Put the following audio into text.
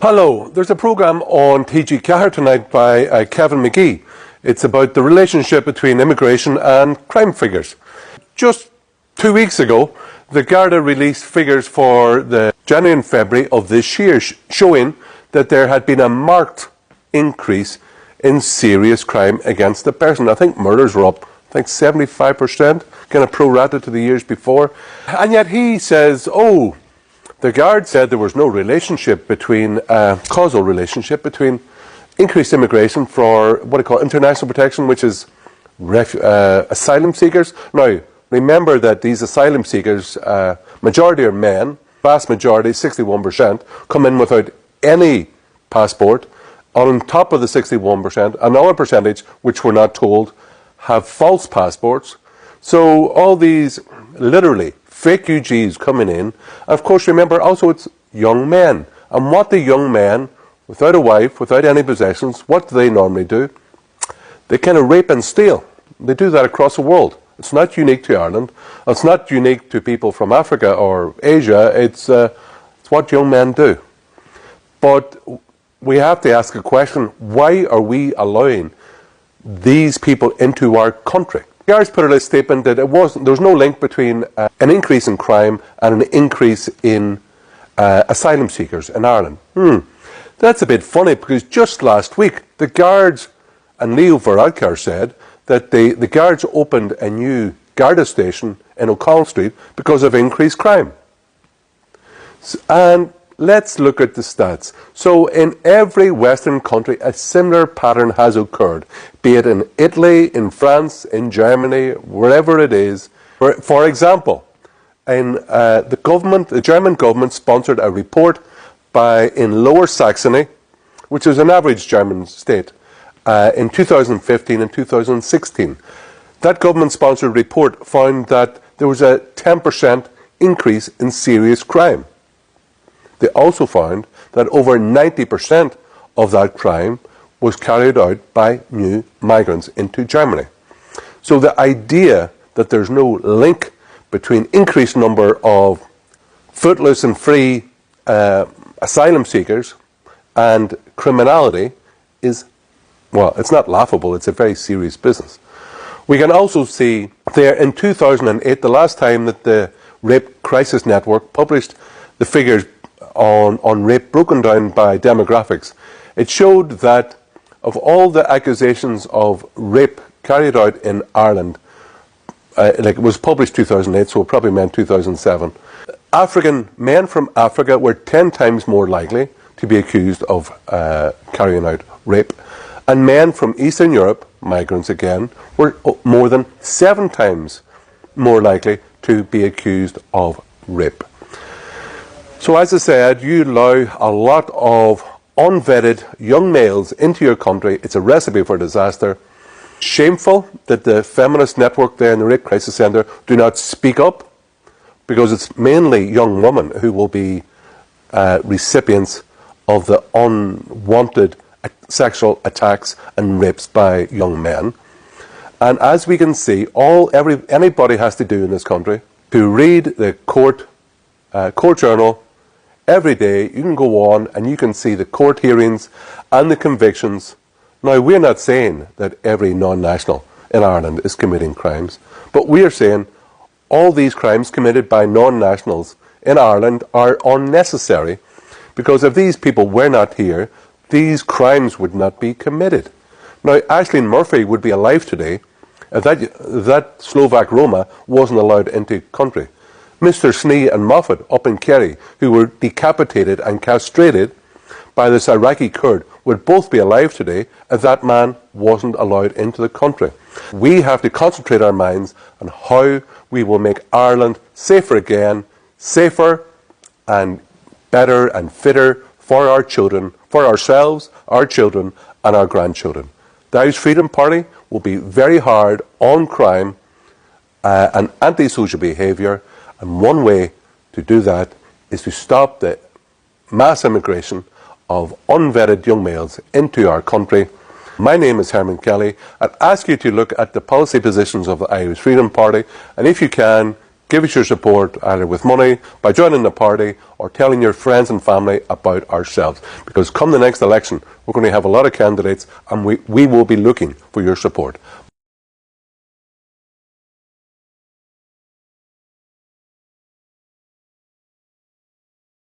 Hello, there's a programme on TG Cahir tonight by Kevin McGee. It's about the relationship between immigration and crime figures. Just 2 weeks ago, the Garda released figures for the January and February of this year, showing that there had been a marked increase in serious crime against the person. I think murders were up, 75%, kind of pro-rata to the years before. And yet he says, the Guard said there was no relationship between, causal relationship between increased immigration for what I call international protection, which is asylum seekers. Now, remember that these asylum seekers, majority are men, vast majority, 61%, come in without any passport. On top of the 61%, another percentage, which we're not told, have false passports. So all these, literally, fake UGs coming in. Of course, remember, also it's young men. And what the young men, without a wife, without any possessions, what do they normally do? They kind of rape and steal. They do that across the world. It's not unique to Ireland. It's not unique to people from Africa or Asia. It's what young men do. But we have to ask a question, why are we allowing these people into our country? The Irish put out a statement that there was no link between an increase in crime and an increase in asylum seekers in Ireland. That's a bit funny, because just last week the Guards and Leo Varadkar said that the Guards opened a new Garda station in O'Connell Street because of increased crime. And let's look at the stats. So in every Western country, a similar pattern has occurred, be it in Italy, in France, in Germany, wherever it is. For example, in the German government sponsored a report in Lower Saxony, which is an average German state, in 2015 and 2016. That government-sponsored report found that there was a 10% increase in serious crime. They also found that over 90% of that crime was carried out by new migrants into Germany. So the idea that there's no link between increased number of footloose and free asylum seekers and criminality is, well, it's not laughable, it's a very serious business. We can also see there in 2008, the last time that the Rape Crisis Network published the figures on rape broken down by demographics, it showed that of all the accusations of rape carried out in Ireland, it was published 2008, so it probably meant 2007, African men from Africa were 10 times more likely to be accused of carrying out rape, and men from Eastern Europe, migrants again, were more than 7 times more likely to be accused of rape. So as I said, you allow a lot of unvetted young males into your country. It's a recipe for disaster. Shameful that the feminist network there in the Rape Crisis Centre do not speak up, because it's mainly young women who will be recipients of the unwanted sexual attacks and rapes by young men. And as we can see, anybody has to do in this country to read the court journal. Every day you can go on and you can see the court hearings and the convictions. Now, we're not saying that every non-national in Ireland is committing crimes, but we are saying all these crimes committed by non-nationals in Ireland are unnecessary, because if these people were not here, these crimes would not be committed. Now, Aisling Murphy would be alive today if that Slovak Roma wasn't allowed into country. Mr. Snee and Moffat up in Kerry, who were decapitated and castrated by this Iraqi Kurd, would both be alive today if that man wasn't allowed into the country. We have to concentrate our minds on how we will make Ireland safer again, safer and better and fitter for our children, for ourselves, our children and our grandchildren. The Irish Freedom Party will be very hard on crime and antisocial behaviour. And one way to do that is to stop the mass immigration of unvetted young males into our country. My name is Herman Kelly. I'd ask you to look at the policy positions of the Irish Freedom Party, and if you can, give us your support either with money, by joining the party, or telling your friends and family about ourselves. Because come the next election, we're going to have a lot of candidates and we will be looking for your support.